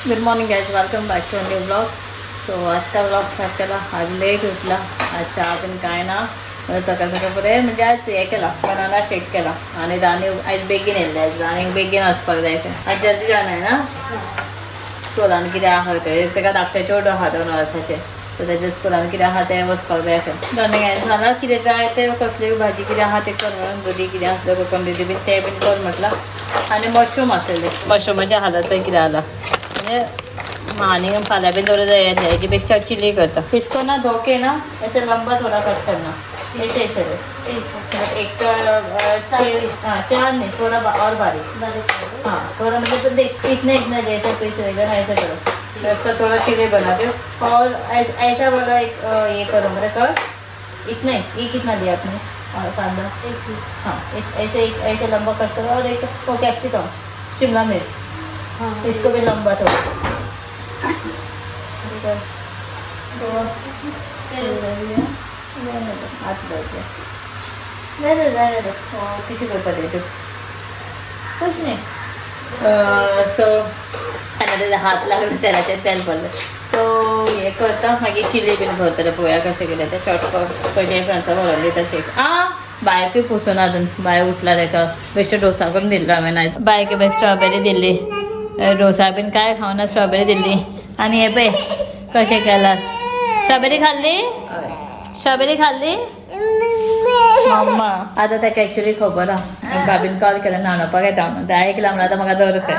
Good morning guys, welcome back to new blog. So आजचा blog start केला. आज late उठला. आज चहा पण काय ना सकाळ सकाळपर्यंत म्हणजे आज हे केला, बनाना शेक केला आणि राणी आज बेगीन येयल्ले. आज राणीक बेगीन वचपाक जायचें. आज जल्दी जाणा आहे ना स्कुलान कितें आहा तें ताका धाकटे चेडूं आहा 2 वर्साचें. सो तेज्या स्कुलान कितें आहा तें वचपाक जाय आसलें. राणीक हांवें सांगलां कितें जाय तें कसली भाजी कितें आहा तें कर म्हणून. दुदी कितें आसलें कोकम बीन तें बीन कर म्हटलां. आनी मशरूम आसलेले, मशरूमाचें हालत पळय कितें जालां म्हणजे आनी फाल्यां बीन दवरूं जाय. हेजी बेश्ट चिली करता. इसको ना धोके ना ऐसे लंबा थोड़ा कट करना. ऐसे ऐसे एक चार नहीं थोड़ा और बारीक. हाँ थोड़ा मतलब तो देख इतने इतना जैसा पीस रहेगा ना ऐसा करो. इसका थोड़ा चिली बना दो और ऐसा वाला एक ये करो मतलब कर इतना ही. ये कितना दिया आपने कांदा? हाँ ऐसे एक ऐसे लंबा कट करो. और एक वो कैप्सिकम शिमला मिर्च. हाँ इसको भी लंबा थोड़ा. किती रुपये देतो कुछ नाही. सो आणि त्याचा हात लागला त्याला ते तेल पडलं. सो हे करता मागीर चिली बीन करतले. पोळ्या कशें केले ते शॉर्टकट पयलीं फ्रांसा व्हरली तशें. बायकूय पुसून अजून बाय उठला ताका बेश्टो डोसा करून दिल्लो हांवें आयज. बायक बेश्ट स्ट्रॉबेरी दिल्ली. डोसा बीन काय खावना स्ट्रॉबेरी दिल्ली. आणि हे पळय कशें केला. स्ट्रॉबेरी खाल्ली. स्ट्रॉबेरी खाल्ली मम्मा. आता ताका एक्चुली खबर आहा भाभीन कॉल केला न्हाणोवपाक येता म्हणून. तें आयकलां म्हणून आतां म्हाका दवरता.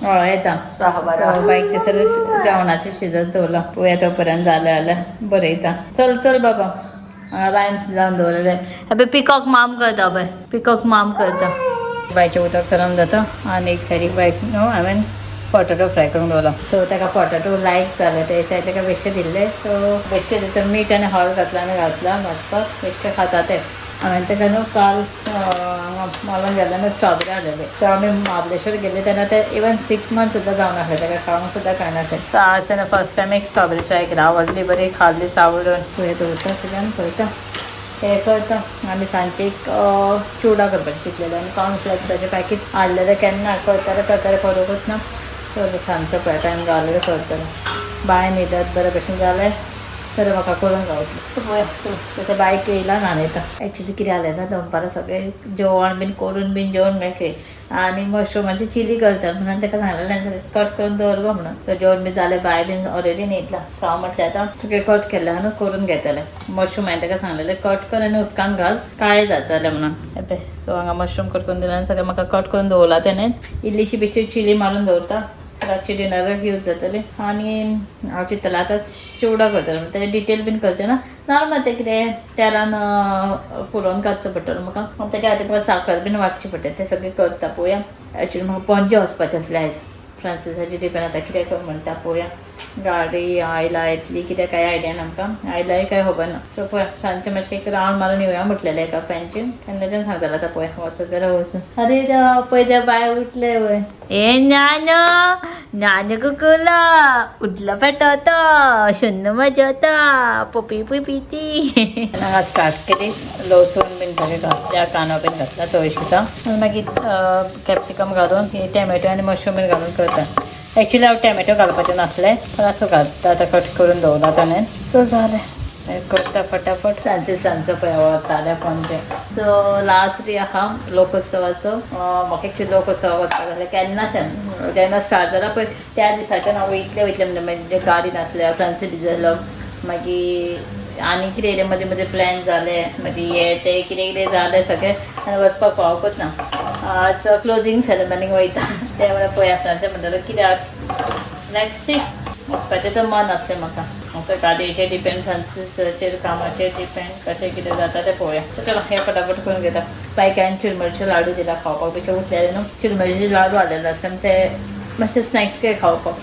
हय येता. सो बायक ते सगळें जेवणाचें शिजत दवरला. पळोवया तोपर्यंत जालें जाल्यार बरयता. चल चल बाबा रायम्स लावन दवरलेले. हे पिकॉक माम करता पळय. पिकॉक माम करता. बायचें उदक गरम जाता आनी एक सायडीक बायक न्हू हांवें पोटेटो फ्राय करून दवरला. सो ताका पोटेटो लायक जाले ते सायड ताका बेश्टे दिल्ले. सो बेश्टे भितर मीठ आनी हळद घातला आनी घातला भाजपाक. बेश्टे खाता ते. हांवें ताका न्हू काल मॉलान गेल्ले न्हू स्ट्रॉबेरी हाडलेली. सो आमी महाबळेश्वर गेल्ले तेन्ना ते इवन 6 मंथ्स सुद्दां जावन आसले ताका खावंक सुद्दां कांय. सो आज तेन्ना फर्स्ट टायम एक स्ट्रॉबेरी ट्राय केला. आवडली बरी खाल्ली चावडून. पळय दवरता सगळ्यान पळयता हे करता. आमी सांजचे एक चिवडा करपाचें चिंतलेलें आनी कॉर्नफ्लेक्साचें पॅकेट हाडलेलें. केन्ना करताले खबरूच ना. तर सांजचो पळय टायम गावलेलो करतलें. बाय न्हिदत बरे भशेन जालें तर म्हाका करून गावतलें. सो पळया तशें बायक येयला न्हाणयता. एक्चुली कितें जालें ना दनपारां सगळें जेवण बीन करून बीन जेवण मेळटलें आनी मशरूमाची चिली करता म्हणून ताका सांगलेलें सगळें कट करून दवर गो म्हणून. सो जेवण बीन जालें. बाय बीन ऑलरेडी न्हिदला. सो हांव म्हटलें आतां सगळें कट केलें आनी करून घेतलें. मशरूम हांवें ताका सांगलेलें कट कर आनी उदकान घाल काळें जातलें म्हणून. येपय सो हांगा मशरूम कट करून दिलें आनी सगळें म्हाका कट करून दवरला तेणें. इल्लीशी बेश्टी चिली मारून दवरता. रातची डिनराक यूज जातली. आनी हांव चिंतलें आतां चिवडा करतलें म्हणजे तें डिटेल बीन करचें ना. नॉर्मल तें कितें तेलान फुलोवन काडचो पडटलो म्हाका. तेच्या खातीर परत साखर बीन वाटची पडटा. तें सगळें करता. पळोवया. एक्चुली म्हाका पणजे वचपाचें आसलें आयज. फ्रांसिसाची डिपेंड आतां कितें कर म्हणटा पळोवया. गाडी आयला येतली कितें काय आयडिया ना आमकां. आयलाय काय खबर ना. सो पळय सांजचें मातशें एक रावंड मारून येवया म्हटलेलें एका फ्रेंडचें. केन्नाच्यान सांगतालें आतां पळय वचत जाल्यार वचून. अरे देवा पळय त्या बाय उठले वय. ए ज्ञानो ज्ञान कुकुला उठला पेटवता शुन्न मजवता पपी पिपीती. हांगा स्टार्ट केली. लसूण बीन सगळें घातल्या कांदो बीन घातला तळशीचा. आनी मागीर कॅप्सिकम घालून हे टॅमॅटो आनी मशरूम बीन घालून करता. एक्चुली हांव टॅमॅटो घालपाचें नासलें पण असो घालता. आतां कट करून दवरला ताणें. सो जालें करता फटाफट. सांजचो पळय वताले पणजे. सो लास्ट डे आहा लोकोत्सवाचो. म्हाका एक्चुली लोकोत्सवाक वचपाक जालें केन्नाच्यान जेन्ना स्टार्ट जाला पळय त्या दिसाच्यान हांव वयतलें म्हणजे गाडी नासल्या फ्रांसी डिझेल मागीर आनी कितें येयलें मदीं मदीं प्लॅन जाले मदीं हे तें कितें कितें जालें सगळें आनी वचपाक पावकूच ना. आज क्लोजींग सेरेमनीक वयता ते म्हळ्यार पळया फ्रांसी म्हणटालो कित्याक लेट्स सी वचपाचें तर मन आसलें म्हाका. म्हाका गाडयेचेर डिपेंड फ्रांसिसाचेर कामाचेर डिपेंड कशें कितें जाता तें पळोवया. सो चलो हें फटाफट करून घेता. बायकान चिरमुलीचे लाडू दिला खावपाक. बेश्टे उठलेले न्हू चिरमुलीचे लाडू हाडलेले आसता ते मातशें स्नॅक्स काय खावपाक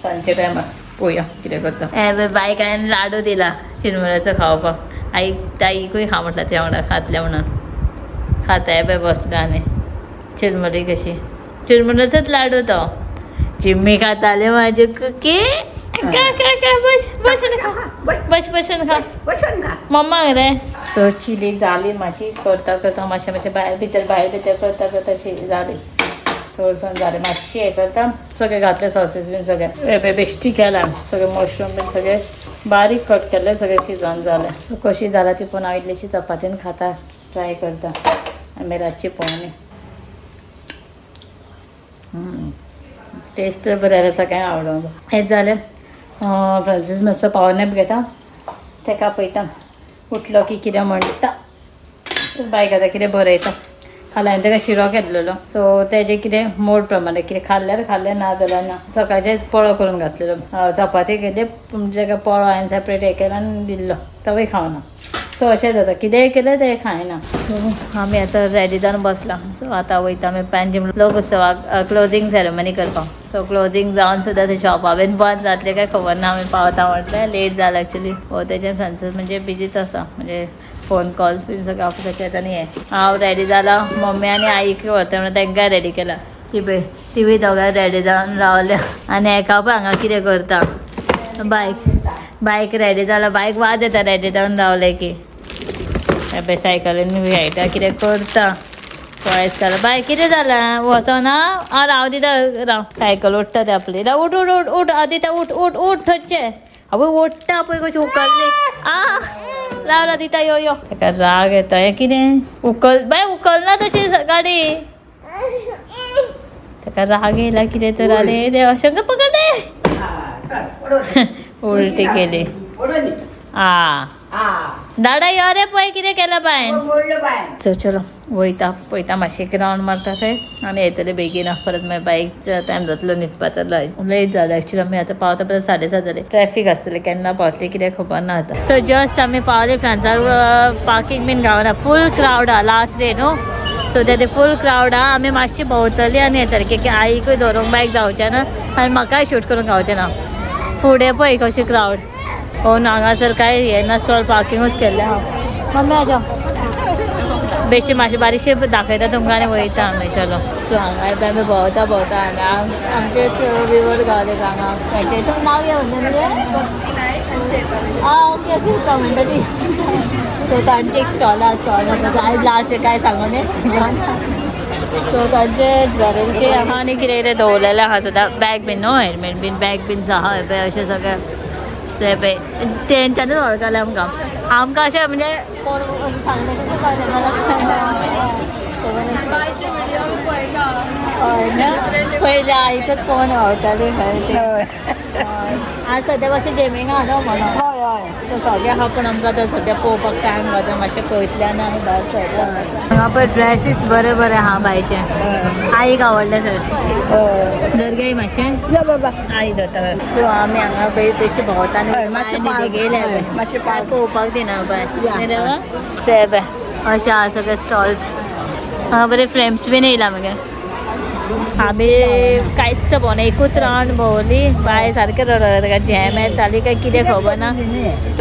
सांजचे टायमार. पळोवया कितें करता. हे बायकान लाडू दिला चिरमुल्याचो खावपाक. ताईकूय खा म्हटलं त्या वांगडा खातलें म्हणून. खाता हे पळय बसला आनी चिरमुली कशी. चिरमुल्याचोच लाडू तो. चिम्मी खाताले माझे कुकी. बसून खा मम्मा रे. सो चिली जाली माझी. करता करता मातशें भायर भितर करता करता जाली. थोडंसं झाले मातशी हे करता सगळे घातले सॉसेस बीन सगळे बेश्टी केला सगळे मशरूम बीन सगळे बारीक कट केले सगळे शिजवून झाले कशी झाला ती पण इडलीची चपातीन खाता ट्राय करता आम्ही रातची पोवणी टेस्ट तर बरें आसा काय आवडूं हेच जालें फ्रांसीस मातसो पावर नॅप घेता तेका पळयता उठलो की कितें म्हणटा बायक आतां कितें बरयता फाल्यां हांवें ताका शिरो केल्लेलो सो तेजें कितें मोड प्रमाणे कितें खाल्ल्यार खाल्लें ना जाल्यार ना सकाळचेच पळो करून घातलेलो चपाती केली ताका पळो हांवें सेपरेट हे केलो आनी दिल्लो तोय खावना सो अशें जाता कितेंय केलें तें खायना सो आमी आतां रेडी जावन बसला सो आतां वयता आमी पँजीम लोक उत्सवाक क्लोजींग सेरेमनी करपाक सो क्लोजींग जावन सुद्दां ते शॉपा बीन बंद जातलें काय खबर ना आमी पावता म्हटलें लेट जालें एक्चुली हो तेजें फ्रांसीस म्हणजे बिजीच आसा म्हणजे फोन कॉल्स बीन सगळें ऑफिसाचे येता न्ही हांव रेडी जाला मम्मी आनी आईक व्हरता म्हणून तांकां रेडी केला की पळय ती दोगांय रेडी जावन रावल्या आनी एका पळय हांगा कितें करता बायक रेडी जाला बायक वाज येता रेडी जावन रावले की पळय सायकलीन बी खेळटा कितें करता चॉयस केला बाय कितें जालां वचना हांव राव दिता राव सायकल ओडटा ते आपली राव उठ उठ उठ उठ आदिता उठ उठ उठ थंयचे आवय ओडटा पळय कशी उखल्ली राव राव दिता यो यो ताका राग येता हें कितें उखलना तशी गाडी ताका राग येयला कितें तर आरे देवा शंकर पकडे उलटी केली दादा यो रे पळय कितें केलां बायन सो चलो वयता पळयता मातशें एक रावंड मारता थंय आनी येतले बेगीन परत मागीर बायकचो टायम जातलो न्हिदपाचो लेट जालो एक्चुली आमी आतां पावता परत 7:30 जाले ट्रॅफीक आसतलें केन्ना पावतलें कितें खबर ना आतां सो जस्ट आमी पावले फ्रांसाक पार्किंग बीन गावना फूल क्रावड आहा लास्ट डे न्हू सो ते फूल क्रावड आहा आमी मातशी भोंवतली आनी येतली की आईकूय धरूंक बायक जावचें ना आनी म्हाकाय शूट करूंक गावचें ना फुडें पळय कशी क्रावड हो हांगासर काय हे ना स्टॉल पार्किंगूच केल्लें हांव मम्मी आजो बेश्टी मातशी बारीकशी दाखयता तुमकां आनी वयता आमी चलो सो हांगा आमी भोंवता हांगा आमचे विवर गावले हांगा हेचें नांव घे ओके तुका म्हणटा ती सो तांची एक स्टॉल आयज लास्ट काय सांगून सो तांचे ज्वेलरीचे आहा आनी कितें कितें दवरलेलें आहा सद्दां बॅग बीन न्हू हेल्मेट बीन बॅग बीन आहा पळय अशें सगळें ते पळय तेंच्यांनीच वळखलें आमकां अशें म्हणजे कोण पयलीं आईकच कोण वळखली आज सद्या मातशें गेमिंगा न्हू म्हणून सो सगळें आहा पूण आमकां आतां सद्या पळोवपाक टायम वता मातशें पळयतल्यान आमी भायर सरता हांगा पळय ड्रेसीस बरे बरे आहा बायचे आईक आवडले थंय जर गे मातशें बाबा आई दोता सो आमी हांगा बेश्टी भोंवता आनी गेले मातशें पळोवपाक दिना बाय से पळय अशें आहा सगळे स्टॉल्स हांगा बरे फ्रेम्स बीन येयला मगे आमी कांयच भोंवना एकूच रावंड भोंवली बाय सारकें रडटा झॅम येताली काय कितें खबर ना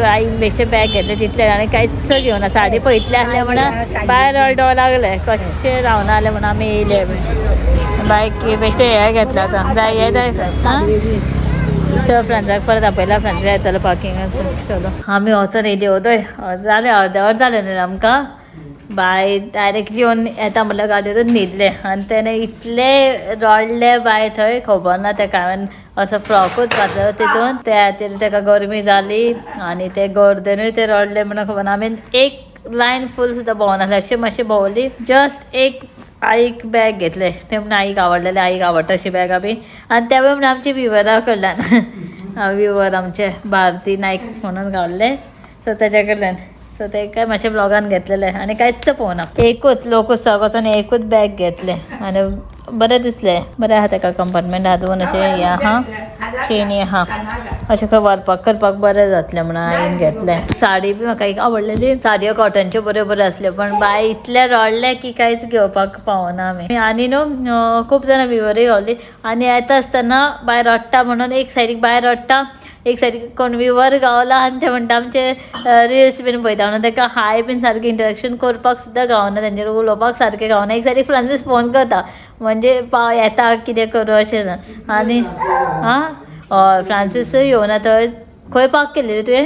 आई बेश्टें बॅग घेतलें तितलें आनी कांयच घेवना साडी पळयतलें आसलें म्हणून भायर रडो लागलें कशें रावना जालें म्हणून आमी येयले बायक बेश्टें हें घेतलें आतां जाय हें जाय चल फ्रेंड्साक परत आपयला फ्रेंड्स येतलो पार्किंगाक चलो आमी वचून रेडी वोतोय जालें अर्दें वर जालें न्ही आमकां बाय डायरेक्ट येवन येता म्हणल्यार गाडयेरूच न्हिदले आनी तेणें इतले रडले बाय थंय खबर ना तेका हांवें असो फ्रॉकूच घातलो तितून त्या खातीर तेका गरमी जाली आनी ते गर्देनूय ते रडले म्हणून खबर ना हांवें एक लायन फूल सुद्दां भोंवना अशें मातशें भोंवली जस्ट एक आईक बॅग घेतले ते म्हणून आईक आवडलेले आईक आवडटा अशी बॅगा बी आनी तेवूय म्हणून आमचे विवरा कडल्यान विवर आमचे भारती नायक म्हणून गावल्ले सो तेजे कडल्यान सो ते काय मातशें ब्लॉगान घेतलेले आनी कांयच पळोवना एकूच लोक उत्सवाक वचून एकूच बॅग घेतले आनी बरें दिसलें बरें आहा तेका कंपार्टमेंट आहा दोन अशें हें आहा चेनी आहा अशें खंय व्हरपाक करपाक बरें जातलें म्हणून हांवें घेतलें साडी बी म्हाका एक आवडलेली साडयो कॉटनच्यो बऱ्यो बऱ्यो आसल्यो पण बाय इतले रडले की कांयच घेवपाक पावना आमी आनी न्हू खूब जाणां विवरूय गावली आनी येता आसतना बाय रडटा म्हणून एक सायडीक बाय रडटा एक सायडीक कोण विवर गावला आनी ते म्हणटा आमचे रिल्स बीन पळयता म्हणून ताका हाय बीन सारकें इंटरेक्शन करपाक सुद्दां गावना तेंचेर उलोवपाक सारकें गावना एक सायडीक फ्रांसीस फोन करता म्हणजे येता कितें करूं अशें ना आनी फ्रांसीसूय येवना थंय खंय पार्क केल्ली रे तुवें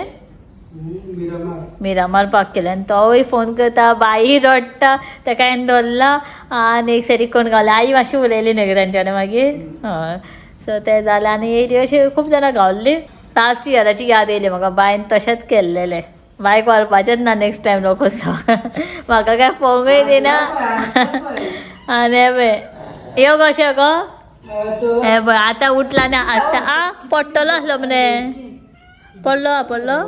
मिरामार पार्क केलें आनी तोवूय फोन करता बाई रडटा ताका हांवें धरला आनी एक सारी कोण गावलें आई मातशी उलयली न्हय गो तांच्यानी मागीर हय सो तें जालें आनी अशी खूब जाणां गावल्लीं लास्ट इयराची याद येयली म्हाका बायन तशेंच केल्लेलें बायक व्हरपाचेंच ना नेक्स्ट टायम रोखोसो म्हाका काय पळोवंकूय दिना आनी हे पळय यो कशें गो हे पळय आतां उठला न्ही आतां पडटलो आसलो मरे पडलो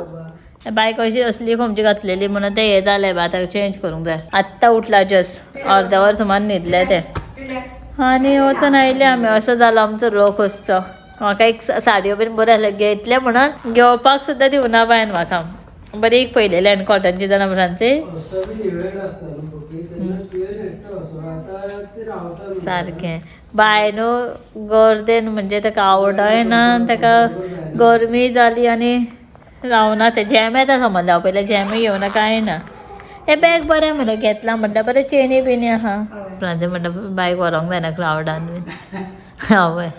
बायक अशी असली खंयची घातलेली म्हणून तें हें जालें आतां चेंज करूंक जाय आत्तां उठला जस्ट अर्द वर सुमार न्हिदलें तें आनी वचून आयले आमी असो जालो आमचो रोखोसो म्हाका एक साडयो बीन बऱ्यो आसल्यो घेतले म्हणून घेवपाक सुद्दां दिवना बायन म्हाका बरी एक पयलेली आनी कॉटनची जनावरांची सारकें बाय न्हू गर्देन म्हणजे ताका आवडय ना ताका गरमी जाली आनी रावना तें जॅम येता समज हांव पयलें जॅमूय येवना कांय ना हें बॅग बरें म्हणून घेतलां म्हटल्यार बरें चेनी बिनी आहा फ्रांचे म्हणटा बायक व्हरोंक जायना क्रावडान बीन हय हय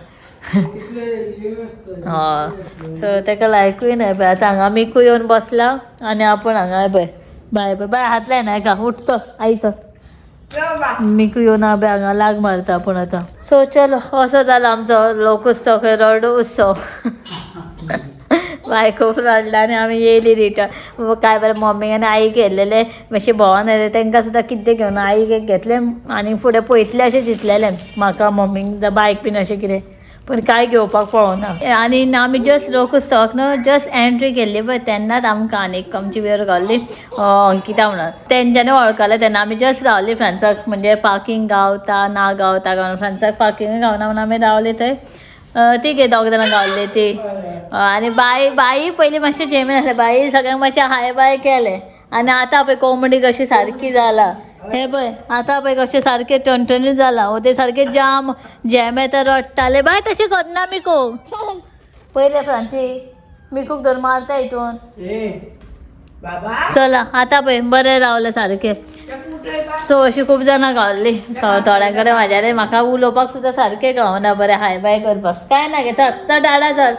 सो ताका लायकूय ना पळय आतां हांगा मिकू येवन बसला आनी आपूण हांगा पळय बाय हात लायना हेका उठ चल आई चल मिकू येवन हांव हांगा लाग मारता पूण आतां सो चलो असो जालो आमचो लोकोत्सव खंय रडो उत्सव बाय खूब रडला आनी आमी येयली रिटर्न काय बरें मम्मीक आनी आईक गेल्लेले मातशें भोंवोन येले तांकां सुद्दां कितें घेवन आईक एक घेतलें आनी फुडें पयतलें अशें चिंतलेलें म्हाका मम्मीक बायक बीन अशें कितें पूण कांय घेवपाक पळोवना आनी आमी जस्ट लोकोत्सवाक न्हू जस्ट एंट्री केल्ली पळय तेन्नाच आमकां आनीक आमची वेर गावल्ली अंकिता म्हणून तेंच्यांनी वळखलें तेन्ना आमी जस्ट रावली फ्रांसाक म्हणजे पार्किंग गावता ना गावता गावना फ्रांसाक पार्किंग गावना म्हणून आमी रावली थंय ती गे दोग जाणां गावल्ली ती आनी बाई पयलीं मातशें जेमीन आसलें बाई सगळ्यांक मातशें हाय बाय केलें आनी आतां पळय कोंबडी कशी सारकी जाला हे पळय आतां पळय कशें सारकें टणटणीत जाला हो ते सारकें जाम जॅम येता रडटाले बाय तशें करना मिकू पयलें फ्रांसी मिकूक धर मारता हितून चला आतां पळय बरें रावलें सारकें सो अशीं खूब जाणां गावल्लीं थोड्यां कडेन म्हाज्यान म्हाका उलोवपाक सुद्दां सारकें गावना बरें हाय बाय करपाक कांय ना गे चल डाडा चल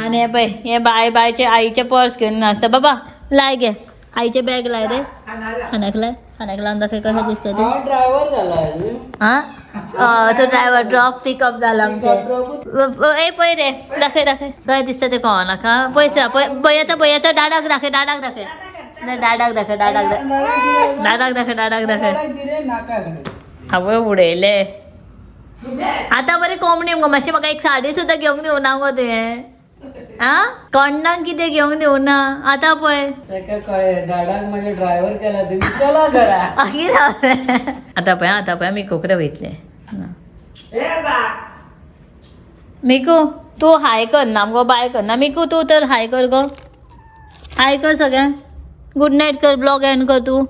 आनी हे पळय हें बायचें आईचें पर्स घेवन नाचता बाबा लाय गे आईचें बॅग लाय रे खाण्याक लावन दाखय कशें दिसता तें ड्रायव्हर जाला आं तो ड्रायव्हर ड्रॉप पिकअप जाला आमचें ए पळय रे दाखय कशें दिसता तें कळनाका पयस भयता डाडाक दाखय दाखय हांवें उडयले आतां बरें कोंबडी मुगो मातशें म्हाका एक साडी सुद्दां घेवंक दिवना गो तुवें आं कोणाक कितें घेवंक दिवना आतां पळय ताका कळ्ळें गाडाक म्हाजे ड्रायव्हर केला तुमी चला घरा आतां पळय मिकू कडेन वयतलें मिकू तूं हाय करना मुगो बाय करना मिकू तूं तर हाय कर गो हाय कर सगळ्यांक गुड नायट कर ब्लॉग एंड कर तूं